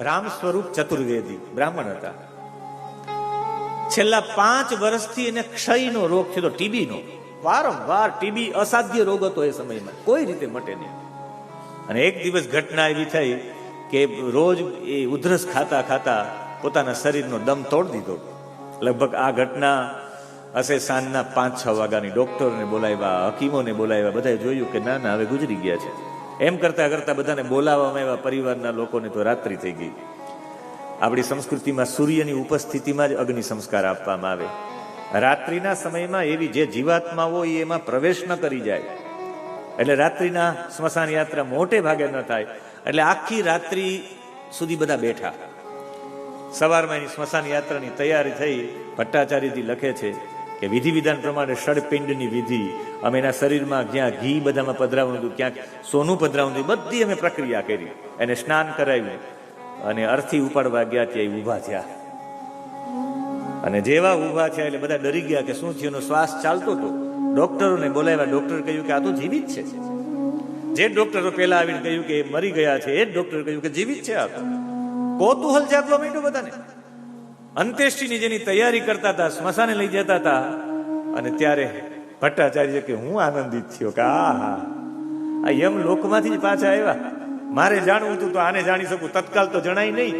રામ સ્વરૂપ ચતુર્વેદી બ્રાહ્મણ હતા. છેલ્લા 5 વર્ષથી એને ક્ષયનો રોગ થયો, ટીબીનો. વારંવાર ટીબી અસાધ્ય રોગ હતો એ સમયમાં, કોઈ રીતે મટે નહીં. અને એક દિવસ ઘટના એવી થઈ કે રોજ એ ઉધરસ ખાતા ખાતા પોતાના શરીરનો દમ તોડી દીધો. લગભગ આ ઘટના હશે સાંજના 5-6 વાગ્યાની. ડોક્ટરોને બોલાવ્યા, હકીમોને બોલાવ્યા, બધાએ જોયું કે ના ના હવે ગુજરી ગયા છે. એમ કરતા કરતા બધાને બોલાવવામાં આવ્યા, પરિવારના લોકોને તો રાત્રિ થઈ ગઈ. આપણી સંસ્કૃતિમાં સૂર્યની ઉપસ્થિતિમાં જ અગ્નિ સંસ્કાર આપવામાં આવે. રાત્રિના સમયમાં એવી જે જીવાત્મા હોય એમાં પ્રવેશ ન કરી જાય, એટલે રાત્રિના સ્મશાન યાત્રા મોટે ભાગે ન થાય. એટલે આખી રાત્રિ સુધી બધા બેઠા. સવારમાં એની સ્મશાન યાત્રાની તૈયારી થઈ. ભટ્ટાચાર્યજી લખે છે કે વિધિ વિધાન પ્રમાણે ષડપિંડની વિધિ, અમે એના શરીરમાં જ્યાં ઘી બધામાં પધરાવવાનું હતું, ક્યાંક સોનું પધરાવવાનું હતું, બધી અમે પ્રક્રિયા કરી. એને સ્નાન કરાવ્યું અને અર્થી ઉપાડવા ગયા ત્યાં ઊભા થયા. અને જેવા ઊભા થયા એટલે બધા ડરી ગયા કે શું થયું. શ્વાસ ચાલતો હતો. ડોક્ટરોને બોલાવ્યા. ડોક્ટર કહ્યું કે આ તો જીવિત છે. જે ડોક્ટરો પહેલા આવીને કહ્યું કે મરી ગયા છે, એ જ ડોક્ટર કહ્યું કે જીવિત છે. આ કોતુહલ જાગવા માંડ્યું બધાને. અંત્યેષ્ટિની જેની તૈયારી કરતા હતા, સ્મશાને લઈ જતા હતા. અને ત્યારે ભટ્ટાચાર્ય કે હું આનંદિત થયો કે આ યમ લોકમાંથી જ પાછા આવ્યા. મારે જાણવું હતું તો આને જાણી શકું, તત્કાલ તો જણાય નહીં.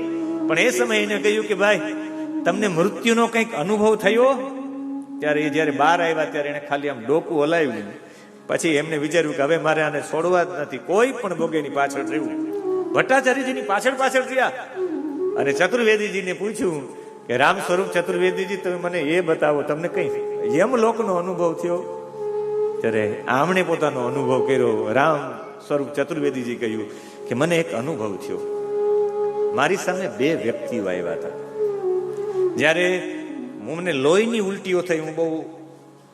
પણ એ સમયે એને કહ્યું કે ભાઈ તમને મૃત્યુનો કંઈક અનુભવ થયો? ત્યારે એ જયારે બહાર આવ્યા ત્યારે એને ખાલી આમ ડોકું હલાવ્યું. પછી એમને વિચાર્યું કે હવે મારે આને છોડવા જ નથી, કોઈ પણ બોગેની પાછળ રહેવું. ભટ્ટાચાર્યજીની પાછળ પાછળ થયા અને ચતુર્વેદીજીને પૂછ્યું કે રામ સ્વરૂપ ચતુર્વેદીજી તમે મને એ બતાવો, તમને કઈ યમલોકનો અનુભવ થયો? ત્યારે આમણે પોતાનો અનુભવ કર્યો. રામ સ્વરૂપ ચતુર્વેદીજી કહ્યું કે મને એક અનુભવ થયો. મારી સામે 2 વ્યક્તિઓ આવ્યા હતા. જ્યારે મને લોહીની ઉલટીઓ થઈ, હું બહુ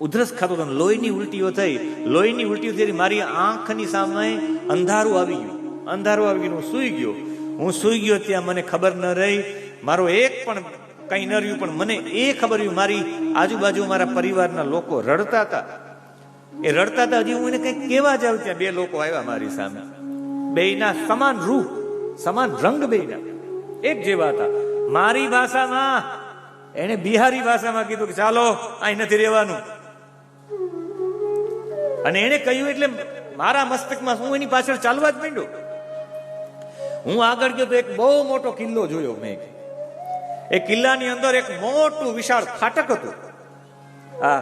ઉધરસ ખાતો હતો, લોહીની ઉલટીઓ થઈ. લોહીની ઉલટીઓ થઈ મારી આંખની સામે અંધારું આવી ગયું. અંધારું આવી ગયું, હું સૂઈ ગયો. હું સૂઈ ગયો ત્યાં મને ખબર ન રહી, મારો એક પણ કઈ ન રહ્યું. પણ મને એ ખબર રહ્યું મારી આજુબાજુ મારા પરિવારના લોકો રડતા હતા. એ રડતા હતા. હજી હું એને કઈક કેવા જાઉં ત્યાં 2 લોકો આવ્યા મારી સામે. બેયના સમાન રૂપ, સમાન રંગ, બેયના એક જેવા હતા. મારી ભાષામાં એને બિહારી ભાષામાં કીધું કે ચાલો અહીં નથી રહેવાનું. અને એને કહ્યું એટલે મારા મસ્તકમાં હું એની પાછળ ચાલવા જ માંડ્યો. હું આગળ ગયો તો એક બહુ મોટો કિલ્લો જોયો મેં. એ કિલ્લાની અંદર એક મોટું વિશાળ ફાટક હતું. આ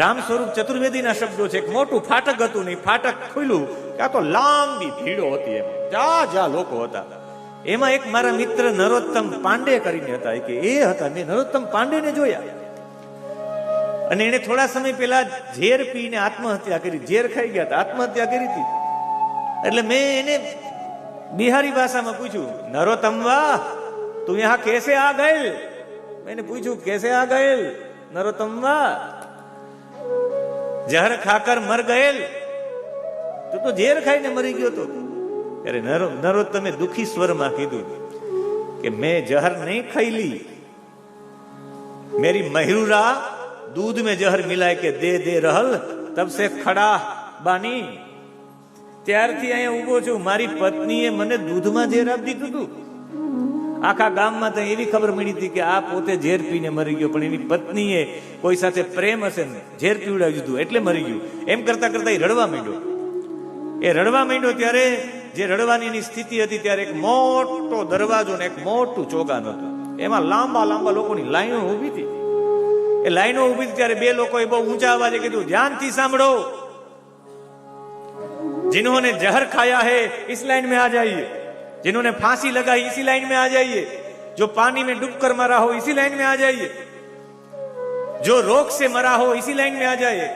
રામ સ્વરૂપ ચતુર્વેદીના શબ્દો છે. એક મોટું ફાટક હતું. ને ફાટક ખુલ્યું કે આ તો લાંબી ભીડો હતી. એમ જ્યાં લોકો હતા. એમાં એક મારા મિત્ર નરોત્તમ પાંડે કરીને હતા. કે એ હતા, મેં નરોત્તમ પાંડેને જોયા. અને એને થોડા સમય પહેલા ઝેર પીને આત્મહત્યા કરી. ઝેર ખાઈ ગયા હતા, આત્મહત્યા કરી હતી. એટલે મેં એને બિહારી ભાષામાં પૂછ્યું, નરોત્તમ વાહ તું યહાં कैसे आ गए? मैंने पूछू कैसे आ गए? नरोत्तम वाह जहर खाकर मर गए? તું તો ઝેર ખાઈને મરી ગયો તો. ત્યારે નરોત્તમે દુખી સ્વરમાં કીધું કે મેં જહર નહીં ખાઈ લી, मेरी महरूरा दूध में जहर मिलाए के दे दे रहल तब से खड़ा बानी. ત્યારથી અહીંયા ઉભો છું. મારી પત્નીએ મને દૂધમાં ઝેર આપી દીધું હતું. આખા ગામમાં તો એવી ખબર મળી હતી કે આ પોતે ઝેર પીને મરી ગયો, પણ એની પત્નીએ કોઈ સાથે પ્રેમ હશે ને ઝેર પીવડાવી દીધું એટલે મરી ગયું. એમ કરતા કરતા એ રડવા માંડ્યો. એ રડવા માંડ્યો ત્યારે જે રડવાની એની સ્થિતિ હતી ત્યારે એક મોટો દરવાજો ને એક મોટું ચોગાન હતું. એમાં લાંબા લાંબા લોકોની લાઈનો ઊભી હતી. એ લાઈનો ઊભી હતી ત્યારે 2 લોકોએ બહુ ઊંચા અવાજે કીધું, ધ્યાનથી સાંભળો, जिन्होंने जहर खाया है इस लाइन में आ जाइए, जिन्होंने फांसी लगाई इसी लाइन में आ जाइए, जो पानी में डूब कर मरा हो इसी लाइन में आ जाइए, जो रोग से मरा हो इसी लाइन में आ जाइए.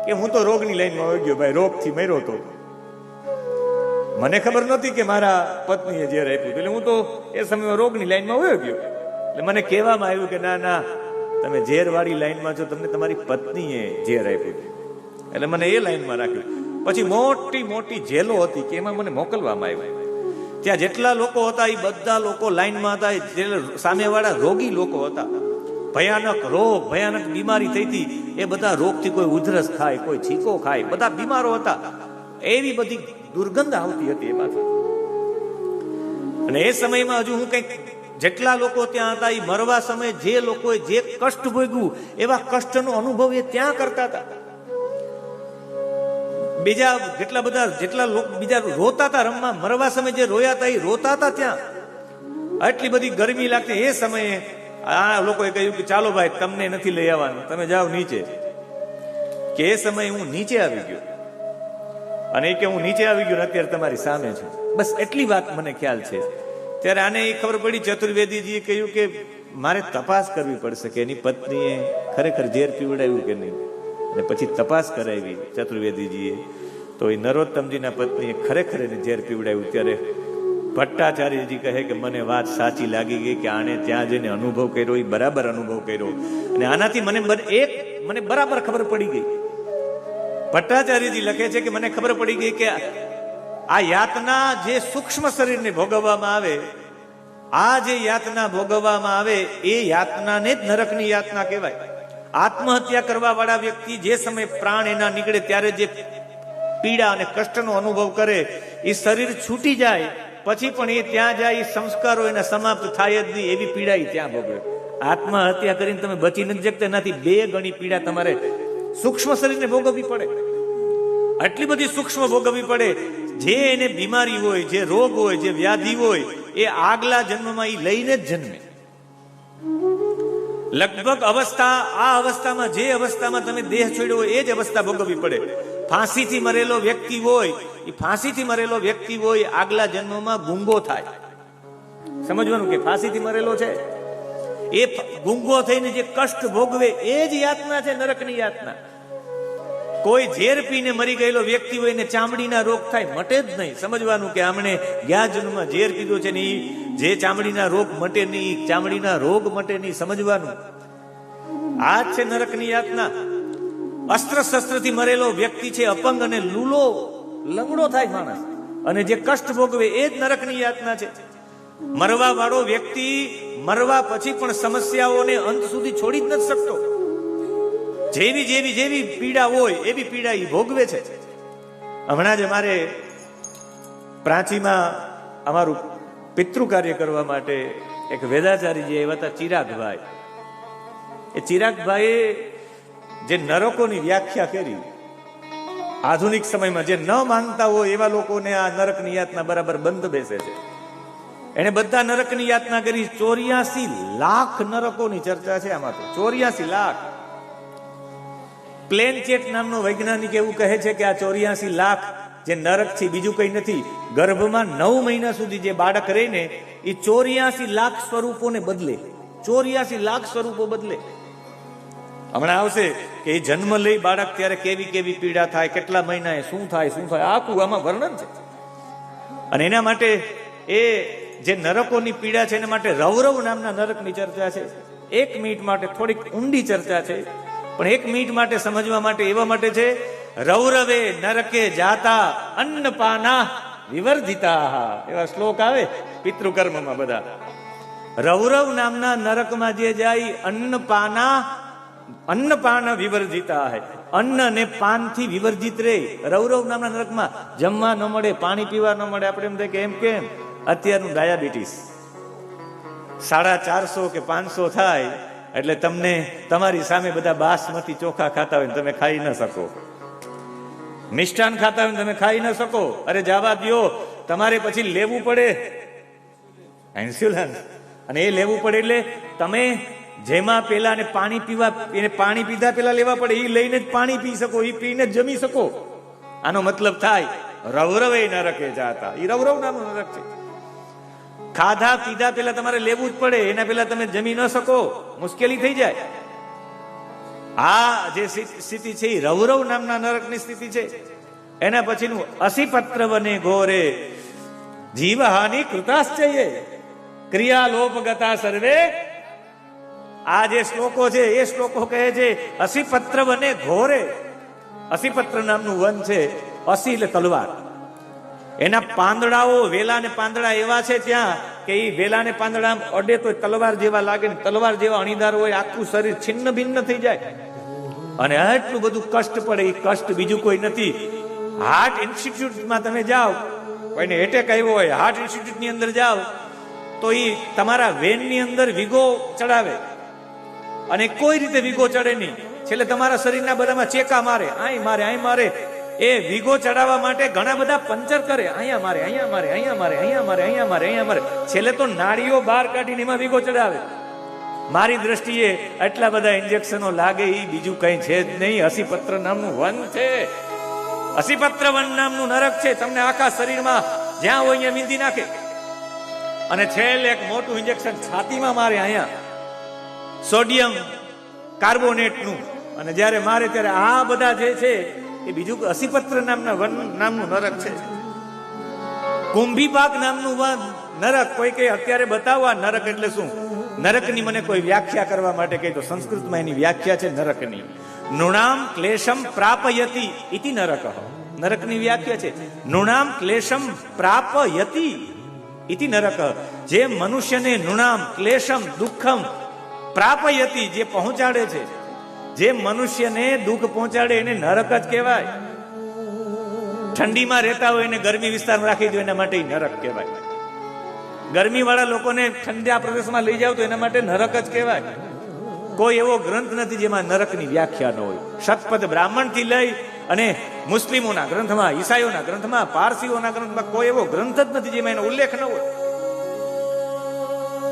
કે હું તો રોગની લાઈનમાં આવી ગયો ભાઈ, રોગથી મર્યો તો. મને ખબર નહોતી કે મારા પત્નીએ ઝેર આપ્યું, એટલે હું તો એ સમયમાં રોગની લાઈનમાં વયો ગયો. એટલે મને કહેવામાં આવ્યું કે ના ના તમે ઝેર વાળી લાઈનમાં છો, તમને તમારી પત્નીએ ઝેર આપ્યું. એટલે મને એ લાઈનમાં રાખ્યું. પછી મોટી મોટી જેલો હતી કે એમાં મને મોકલવામાં આવ્યા. ત્યાં જેટલા લોકો હતા એ બધા લોકો લાઈનમાં હતા. સામેવાળા રોગી લોકો હતા. ભયાનક રોગ, ભયાનક બીમારી થઈ હતી. એ બધા રોગથી કોઈ ઉધરસ ખાય, કોઈ છીકો ખાય, બધા બીમારો હતા. એવી બધી દુર્ગંધ આવતી હતી એમાંથી. અને એ સમયમાં હજુ હું કંઈક જેટલા લોકો ત્યાં હતા એ મરવા સમયે જે લોકોએ જે કષ્ટ ભોગવ્યું એવા કષ્ટનો અનુભવ એ ત્યાં કરતા હતા. બીજા જેટલા લોકો બીજા રોતા હતા રમવા, મરવા સમયે જે રોયા હતા એ રોતા હતા ત્યાં. આટલી બધી ગરમી લાગતી એ સમયે આ લોકોએ કહ્યું કે ચાલો ભાઈ તમને નથી લઈ આવવાનું, તમે જાઓ નીચે. કે એ સમયે હું નીચે આવી ગયો અને કે હું નીચે આવી ગયો અત્યારે તમારી સામે છું. બસ એટલી વાત મને ખ્યાલ છે. ત્યારે આને એ ખબર પડી, ચતુર્વેદીજીએ કહ્યું કે મારે તપાસ કરવી પડશે કે એની પત્નીએ ખરેખર ઝેર પીવડાવ્યું કે નહીં. અને પછી તપાસ કરાવી ચતુર્વેદીજીએ, તો એ નરોત્તમજીના પત્નીએ ખરેખર એને ઝેર પીવડાવ્યું. ત્યારે ભટ્ટાચાર્યજી કહે કે મને વાત સાચી લાગી ગઈ કે આને ત્યાં જઈને અનુભવ કર્યો, એ બરાબર અનુભવ કર્યો. અને આનાથી મને બરાબર ખબર પડી ગઈ. ભટ્ટાચાર્યજી લખે છે કે મને ખબર પડી ગઈ કે આ યાતના જે સૂક્ષ્મ શરીરને ભોગવવામાં આવે, આ જે યાતના ભોગવવામાં આવે એ યાતનાને જ નરકની યાતના કહેવાય. આત્મહત્યા કરવા વાળા વ્યક્તિ જે સમયે પ્રાણ એના નીકળે ત્યારે જે પીડા અને કષ્ટનો અનુભવ કરે, એ શરીર છૂટી જાય પછી પણ એ ત્યાં જાય, સંસ્કારો એના સમાપ્ત થાય જ નહીં એવી પીડા એ ત્યાં ભોગવે. આત્મહત્યા કરીને તમે બચી નથી શકતા, એનાથી 2 ગણી પીડા તમારે સૂક્ષ્મ શરીરને ભોગવવી પડે. આટલી બધી સૂક્ષ્મ ભોગવવી પડે. જે એને બીમારી હોય, જે રોગ હોય, જે વ્યાધિ હોય, એ આગલા જન્મમાં એ લઈને જ જન્મે. લગભગ આ અવસ્થામાં જે અવસ્થામાં તમે દેહ છોડ્યો હોય એ જ અવસ્થા ભોગવવી પડે. ફાંસીથી મરેલો વ્યક્તિ હોય, એ ફાંસીથી મરેલો વ્યક્તિ હોય આગલા જન્મમાં ગુંગો થાય. સમજવાનું કે ફાંસીથી મરેલો છે એ ગુંગો થઈને જે કષ્ટ ભોગવે એ જ યાતના છે, નરકની યાતના. કોઈ ઝેર પીને મરી ગયેલો વ્યક્તિ હોય ને ચામડીના રોગ થાય, મટે જ નહીં. સમજવાનું કે આમણે ગયા જન્મમાં ઝેર પીધો છે ને જે ચામડીના રોગ મટે નહીં, ચામડીના રોગ મટે નહીં. સમજવાનું આ જ છે નરકની યાતના. અસ્ત્ર શસ્ત્રથી મરેલો વ્યક્તિ છે, અપંગ અને લૂલો લંગડો થાય માણસ, અને જે કષ્ટ ભોગવે એ જ નરકની યાતના છે. મરવા વાળો વ્યક્તિ મરવા પછી પણ સમસ્યાઓને અંત સુધી છોડી જ નથી શકતો. જેવી પીડા હોય એવી પીડા એ ભોગવે છે. હમણાં જ અમારે પ્રાચીમાં અમારું પિતૃ કાર્ય કરવા માટે એક વેદાચાર્યજી આવ્યા હતા, ચિરાગભાઈ. એ ચિરાગભાઈએ જે નરકોની વ્યાખ્યા કરી, આધુનિક સમયમાં જે ન માનતા હોય એવા લોકોને આ નરકની યાતના બરાબર બંધ બેસે છે. એને બધા નરકની યાતના કરી. 84 લાખ નરકોની ચર્ચા છે આમાં. તો 84 લાખ. પ્લેનચેટ નામનો વૈજ્ઞાનિક એવું કહે છે કે આ 84 લાખ જે નરક છે બીજું કઈ નથી. ગર્ભમાં 9 મહિના સુધી જે બાળક રહીને એ 84 લાખ સ્વરૂપોને બદલે. 84 લાખ સ્વરૂપો બદલે. હમણાં આવશે કે એ જન્મ લઈ બાળક ત્યારે કેવી પીડા થાય, કેટલા મહિના શું થાય, આખું આમાં વર્ણન છે. અને એના માટે એ જે નરકોની પીડા છે એના માટે રૌરવ નામના નરકની ચર્ચા છે. 1 મિનિટ માટે થોડીક ઊંડી ચર્ચા છે, પણ 1 મિનિટ માટે સમજવા માટે એવા માટે છે. રૌરવે નરકે જાતા અન્નપાના વિવર્ધિતા, એવા શ્લોક આવે પિતૃકર્મમાં બધા. રૌરવ નામના નરકમાં જે જાય, અન્નપાન વિવર્જિતા હે, અન્ન અને પાનથી વિવર્જિત રહે. રૌરવ નામના નરકમાં જમવા ન મળે, પાણી પીવા ન મળે. આપણે એમ થાય કે કેમ અત્યારનું ડાયાબિટીસ 450 કે 500 થાય એટલે તમને તમારી સામે બધા બાસમતી ચોખા ખાતા હોય તમે ખાઈ ન શકો, મિષ્ટાન ખાતા હોય તમે ખાઈ ન શકો. અરે જવા દ્યો, તમારે પછી લેવું પડે ઇન્સ્યુલન્સ, અને એ લેવું પડે એટલે તમે જેમાં પેલા ને પાણી પીવા, એને પાણી પીધા પેલા લેવા પડે, એ લઈને જ પાણી પી શકો, એ પીને જ જમી શકો. આનો મતલબ થાય રૌરવે નરકે જાતા. એ રૌરવ નામનું નરક છે. ખાધા પીધા પેલા તમારે લેવું જ પડે, એના પેલા તમે જમી ન શકો, મુશ્કેલી થઈ જાય. આ જે સ્થિતિ છે એ રૌરવ નામના નરકની સ્થિતિ છે. એના પછીનું અસિપત્ર વને ઘોરે જીવહાનિ કૃતાશ્ચયે ક્રિયા લોપગતા સર્વે. આ જે શ્લોકો છે એ શ્લોકો કહે છે અસિપત્ર વને ઘોરે. અસિપત્ર નામનું વન છે. અસી એટલે તલવાર. એના પાંદડાઓ, વેલા ને પાંદડા એવા છે ત્યાં કે એ વેલા ને પાંદડા અડે તો તલવાર જેવા લાગે, તલવાર જેવા અણીદાર હોય, આખું શરીર છિન્ન ભિન્ન થઈ જાય. અને આટલું બધું કષ્ટ પડે. એ કષ્ટ બીજું કોઈ નથી. હાર્ટ ઇન્સ્ટિટ્યૂટમાં તમે જાઓ, કોઈને એટેક આવ્યો હોય, હાર્ટ ઇન્સ્ટિટ્યૂટની અંદર જાઓ તો એ તમારા વેનની અંદર વીગો ચડાવે અને કોઈ રીતે વીગો ચડે નહીં, છેલ્લે તમારા શરીરના બધામાં ચેકા મારે, અહીં મારે, અહીં મારે. એ વીગો ચડાવવા માટે ઘણા બધા પંચર કરે, અહીંયા મારે, અહીંયા મારે, અહીંયા મારે, અહીંયા મારે, અહીંયા મારે, અહીંયા મારે, છેલ્લે તો નાળીઓ બહાર કાઢીને એમાં વીગો ચડાવે. મારી દ્રષ્ટિએ આટલા બધા ઇન્જેક્શનો લાગે એ બીજું કઈ છે જ નહીં. અસીપત્ર નામનું વન છે, અસીપત્ર વન નામનું નરક છે. તમને આખા શરીરમાં જ્યાં હોય અહીંયા વીંધી નાખે અને છેલ્લે એક મોટું ઇન્જેક્શન છાતીમાં મારે, અહીંયા સોડિયમ કાર્બોનેટનું. અને જ્યારે મારે ત્યારે આ બધા જે છે એ બીજું અસીપત્ર નામના વન નામનું નરક છે. કુંભીપાક નામનું વન નરક. કોઈ કઈ અત્યારે બતાવવા નરક એટલે શું? નરકની મને કોઈ વ્યાખ્યા કરવા માટે કહે તો સંસ્કૃતમાં એની વ્યાખ્યા છે નરકની. નૃણામ ક્લેશમ પ્રાપયતિ ઇતિ નરક. નરકની વ્યાખ્યા છે નૃણામ ક્લેશમ પ્રાપયતિ ઇતિ નરક. જે મનુષ્યને નૃણામ ક્લેશમ દુઃખમ પ્રાપયતિ જે પહોંચાડે છે, જે મનુષ્યને દુઃખ પહોંચાડે એને નરક જ કહેવાય. ઠંડીમાં રહેતા હોય એને ગરમી વિસ્તારમાં રાખી દો એના માટે નરક કહેવાય. ગરમી વાળા લોકોને ઠંડા પ્રદેશમાં લઈ જાવ તો એના માટે નરક જ કહેવાય. કોઈ એવો ગ્રંથ નથી જેમાં નરકની વ્યાખ્યા ન હોય. શતપથ બ્રાહ્મણ થી લઈ અને મુસ્લિમોના ગ્રંથમાં, ઈસાઈઓના ગ્રંથમાં, પારસીઓના ગ્રંથમાં કોઈ એવો ગ્રંથ જ નથી જેમાં એનો ઉલ્લેખ ન હોય.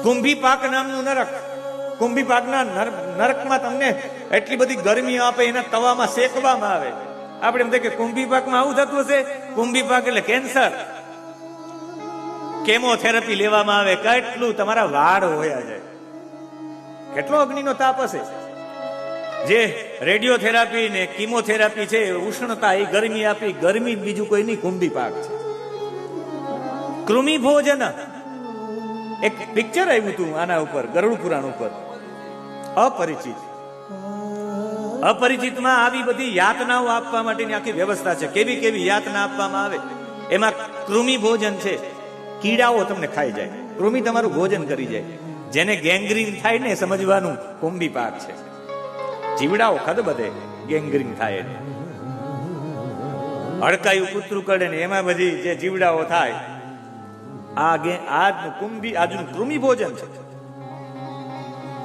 કુંભીપાક નામનું નરક. કુંભીપાકના નરકમાં તમને એટલી બધી ગરમી આપે, એના તવામાં શેકવામાં આવે. આપણે એમ થાય કે કુંભીપાકમાં આવું થતું હશે. કુંભીપાક એટલે કેન્સર, કેમોથેરાપી લેવામાં આવે, કેટલું તમારા વાળ હોયા જાય, કેટલો અગ્નિનો તાપ હશે. જે રેડિયોથેરાપી ને કિમોથેરાપી છે, ઉષ્ણતા એ ગરમી આપી, ગરમી બીજું કોઈ નહીં, કુંભીપાક છે. કૃમિ ભોજન એક પિક્ચર આવ્યું હતું આના ઉપર, ગરુડ પુરાણ ઉપર, અપરિચિત. અપરિચિતમાં આવી બધી યાતનાઓ આપવા માટેની આખી વ્યવસ્થા છે. કેવી કેવી યાતના આપવામાં આવે. એમાં કૃમિ ભોજન છે, કીડાઓ તમને ખાઈ જાય, કૃમિ તમારું ભોજન કરી જાય. જેને ગેંગ્રીન થાય ને સમજવાનું કુંભીપાક છે. જીવડાઓ ખદબદે, ગેંગ્રીન થાય, હડકાયું કૂતરું કરે ને એમાં બધી જે જીવડાઓ થાય, આજનું કૃમિ ભોજન છે.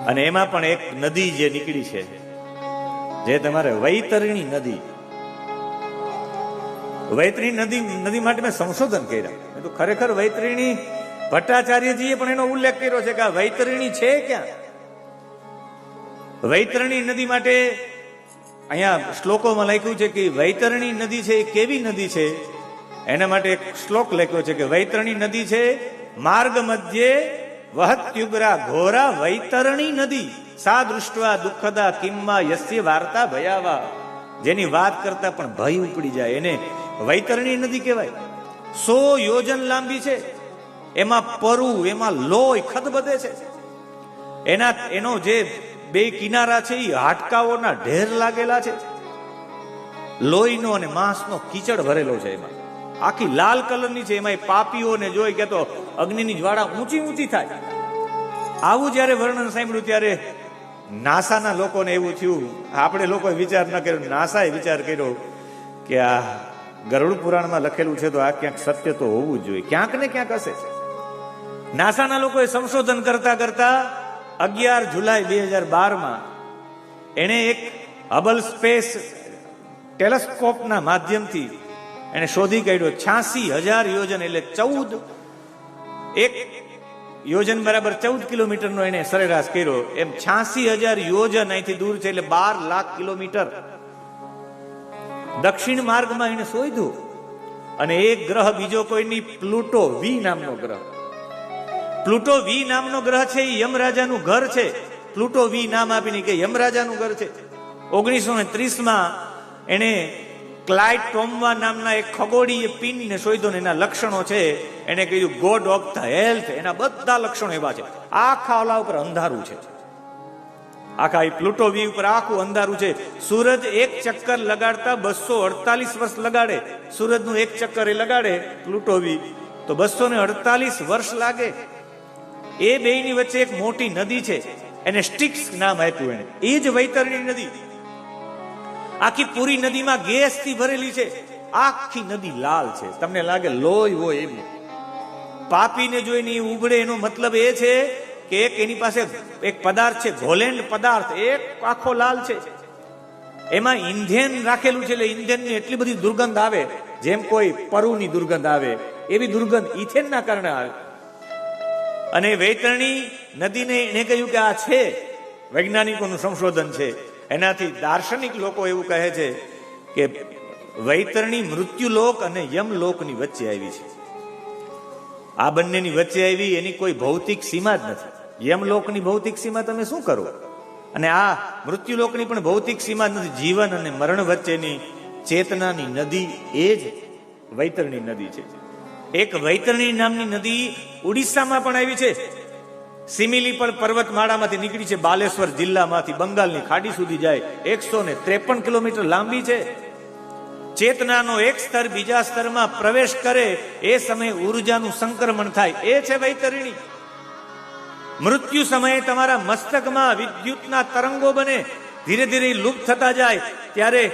અને એમાં પણ એક નદી જે નીકળી છે, જે તમારે વૈતરણી નદી. વૈતરણી નદી માટે મેં સંશોધન કર્યા. તો ખરેખર વૈતરણી ભટ્ટાચાર્યજીએ પણ એનો ઉલ્લેખ કર્યો છે કે આ વૈતરણી છે ક્યાં. વૈતરણી નદી માટે અહીંયા શ્લોકોમાં લખ્યું છે કે વૈતરણી નદી છે એ કેવી નદી છે. એના માટે એક શ્લોક લખ્યો છે કે વૈતરણી નદી છે માર્ગ મધ્યે વહત્યુગ્રા ઘોરા વૈતરણી નદી સા દૃષ્ટવા દુઃખદા કિમ્મા યસ્ય વાર્તા ભયાવા. જેની વાત કરતા પણ ભય ઉપડી જાય એને વૈતરણી નદી કહેવાય. 100 યોજન લાંબી છે. એમાં પરુ, એમાં લોહી ખદબદે છે. એનો જે બે કિનારા છે એ હાડકાઓના ઢેર લાગેલા છે. લોહીનો અને માંસનો કીચડ ભરેલો છે. એમાં આખી લાલ કલરની છે. એમાં પાપીઓને જોઈ કે તો અગ્નિની જ્વાળા ઊંચી ઊંચી થાય. આવું જયારે વર્ણન સાંભળ્યું ત્યારે નાસાના લોકોને એવું થયું. આપણે લોકોએ વિચાર ન કર્યો, નાસાએ વિચાર કર્યો કે આ ગરુડ પુરાણમાં લખેલું છે તો આ ક્યાંક સત્ય તો હોવું જ જોઈએ, ક્યાંક ને ક્યાંક હશે. નાસાના લોકોએ સંશોધન કરતા કરતા 11 જુલાઈ 2012માં એને એક હબલ સ્પેસ ટેલિસ્કોપના માધ્યમથી એને શોધી કાઢ્યો 86,000 યોજન, એટલે 14 એક યોજન બરાબર 14 કિલોમીટરનો એને સરેરાશ કર્યો. એમ 86,000 યોજન અહીંથી દૂર છે, એટલે 12 લાખ કિલોમીટર દક્ષિણ માર્ગમાં એને શોધ્યું. અને એક ગ્રહ બીજો કોઈની પ્લુટો વી નામનો ગ્રહ. પ્લુટો વી નામનો ગ્રહ છે એ યમરાજાનું ઘર છે. પ્લુટો વી નામ આપીને કે યમરાજાનું ઘર છે. 1930માં એને ક્લાઇડ ટોમ્બા નામના એક ખગોળીય પિનને શોધ્યો ને એના લક્ષણો છે. એને કહ્યું ગોડ ઓફ ધ હેલ્થ. એના બધા લક્ષણો એવા છે. આખા ઓલા ઉપર અંધારું છે. આખા એ પ્લુટો વી ઉપર આખું અંધારું છે. સૂરજ એક ચક્કર લગાડતા 248 વર્ષ લગાડે. સૂરજનું એક ચક્કર એ લગાડે પ્લુટો વી તો 248 વર્ષ લાગે. એ બેયની વચ્ચે એક મોટી નદી છે, એને સ્ટિક્સ નામ આપ્યું એને. એ જ વૈતરણી નદી. આખી પૂરી નદીમાં ગેસથી ભરેલી છે. આખી નદી લાલ છે, તમને લાગે લોહી હોય એમ. પાપીને જોઈને એ ઉબળે, એનો મતલબ એ છે કે એક એની પાસે એક પદાર્થ છે, ઘોલેન્ડ પદાર્થ, એક આખો લાલ છે, એમાં ઈંધન રાખેલું છે, એટલે ઈંધણની એટલી બધી દુર્ગંધ આવે, જેમ કોઈ પરુની દુર્ગંધ આવે એવી દુર્ગંધ ઇથેનના કારણે આવે. અને વૈતરણી નદીને એને કહ્યું કે આ છે, વૈજ્ઞાનિકોનું સંશોધન છે, એનાથી દાર્શનિક લોકો એવું કહે છે કે વૈતરણી મૃત્યુલોક અને યમલોકની વચ્ચે આવી છે. આ બંનેની વચ્ચે આવી, એની કોઈ ભૌતિક સીમા જ નથી. યમલોકની ભૌતિક સીમા તમે શું કરો, અને આ મૃત્યુલોકની પણ ભૌતિક સીમા નથી. જીવન અને મરણ વચ્ચેની ચેતનાની નદી એ જ વૈતરણી નદી છે. એક વૈતરણી નામની નદી ઉડીસામાં પણ આવી છે. સિમિલીપળ પર્વતમાળામાંથી નીકળી છે, બાલેશ્વર જિલ્લામાંથી બંગાળની ખાડી સુધી જાય, 153 કિલોમીટર લાંબી છે. ચેતનાનો એક સ્તર બીજા સ્તરમાં પ્રવેશ કરે એ સમયે ઉર્જાનું સંક્રમણ થાય, એ છે વૈતરણી. મૃત્યુ સમયે તમારા મસ્તકમાં વિદ્યુતના તરંગો બને, ધીરે ધીરે લુપ્ત થતા જાય, ત્યારે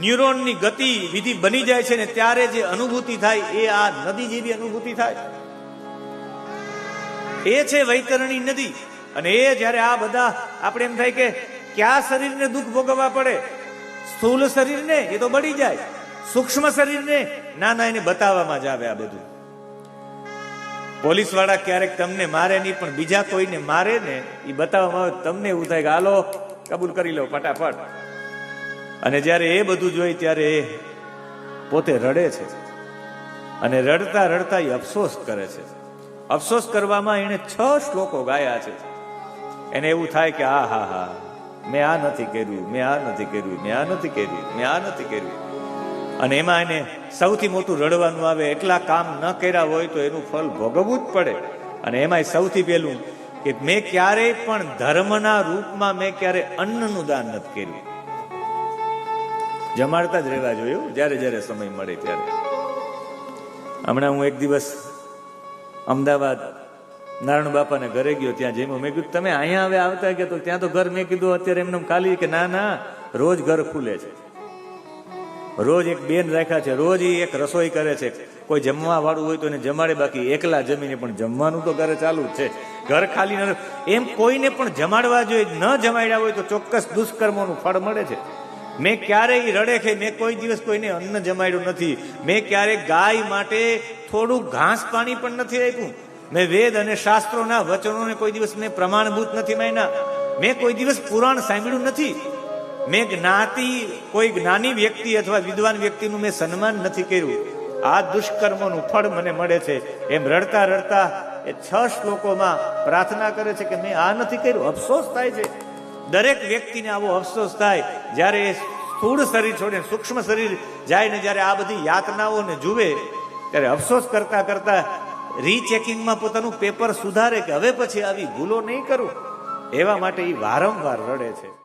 ન્યુરોનની ગતિ વિધિ બની જાય છે, ને ત્યારે જે અનુભૂતિ થાય એ આ નદી જેવી અનુભૂતિ થાય, એ છે વૈતરણી નદી. અને એ જયારે આ બધા આપણે એમ થાય કે ક્યાં શરીરને દુઃખ ભોગવવા પડે, સ્થૂળ શરીરને એ તો બળી જાય, સૂક્ષ્મ શરીરને ના એને બતાવવામાં જ આવે. આ બધું પોલીસ વાળા ક્યારેક તમને મારે નહીં, પણ બીજા કોઈને મારે ને એ બતાવવામાં આવે, તમને એવું થાય કે હાલો કબૂલ કરી લો ફટાફટ. અને જયારે એ બધું જોઈ ત્યારે એ પોતે રડે છે, અને રડતા રડતા એ અફસોસ કરે છે. અફસોસ કરવામાં એને 6 શ્લોકો ગાયા છે. એને એવું થાય કે આ હા હા, મેં આ નથી કર્યું, મેં આ નથી કર્યું, મેં આ નથી કર્યું, મેં આ નથી કર્યું. અને એમાં એને સૌથી મોટું રડવાનું આવે, એટલા કામ ન કર્યા હોય તો એનું ફળ ભોગવવું જ પડે. અને એમાં સૌથી પહેલું કે મેં ક્યારેય પણ ધર્મના રૂપમાં મેં ક્યારે અન્નનું દાન નથી કર્યું. જમાડતા જ રહેવા જોયું જ્યારે જ્યારે સમય મળે ત્યારે. હમણાં હું એક દિવસ અમદાવાદ નારાયણ બાપાને ઘરે ગયો, ત્યાં જઈને મેં કીધું તમે અહીંયા હવે આવતા ગયા, તો ત્યાં તો ઘર મેં કીધું અત્યારે એમને ખાલી, કે ના ના રોજ ઘર ખુલે છે, રોજ એક બેન રાખ્યા છે, રોજ એક રસોઈ કરે છે, કોઈ જમવા વાળું હોય તો એને જમાડે, બાકી એકલા જમીને પણ જમવાનું તો ઘરે ચાલુ જ છે, ઘર ખાલી ન. એમ કોઈને પણ જમાડવા જોઈએ, ન જમાડ્યા હોય તો ચોક્કસ દુષ્કર્મોનું ફળ મળે છે. મેં ક્યારેય રડે કે મેં કોઈ દિવસ કોઈને અન્ન જમાડ્યું નથી. મેં ક્યારેય ગાય માટે થોડું ઘાસ પાણી પણ નથી આપ્યું. મેં વેદ અને શાસ્ત્રોના વચનોને કોઈ દિવસ મેં પ્રમાણભૂત નથી માન્યા. મેં કોઈ દિવસ પુરાણ સાંભળ્યું નથી. મેં જ્ઞાતિ કોઈ જ્ઞાની વ્યક્તિ અથવા વિદ્વાન વ્યક્તિનું મેં સન્માન નથી કર્યું. આ દુષ્કર્મોનું ફળ મને મળે છે. એમ રડતા રડતા એ 6 શ્લોકોમાં પ્રાર્થના કરે છે કે મેં આ નથી કર્યું. અફસોસ થાય છે, દરેક વ્યક્તિને આવો અફસોસ થાય જ્યારે એ સ્થૂળ શરીર છોડે સૂક્ષ્મ શરીર જાય ને જ્યારે આ બધી યાતનાઓને જુએ, ત્યારે અફસોસ કરતા કરતા રીચેકિંગમાં પોતાનું પેપર સુધારે કે હવે પછી આવી ભૂલો નહીં કરું. એવા માટે એ વારંવાર રડે છે.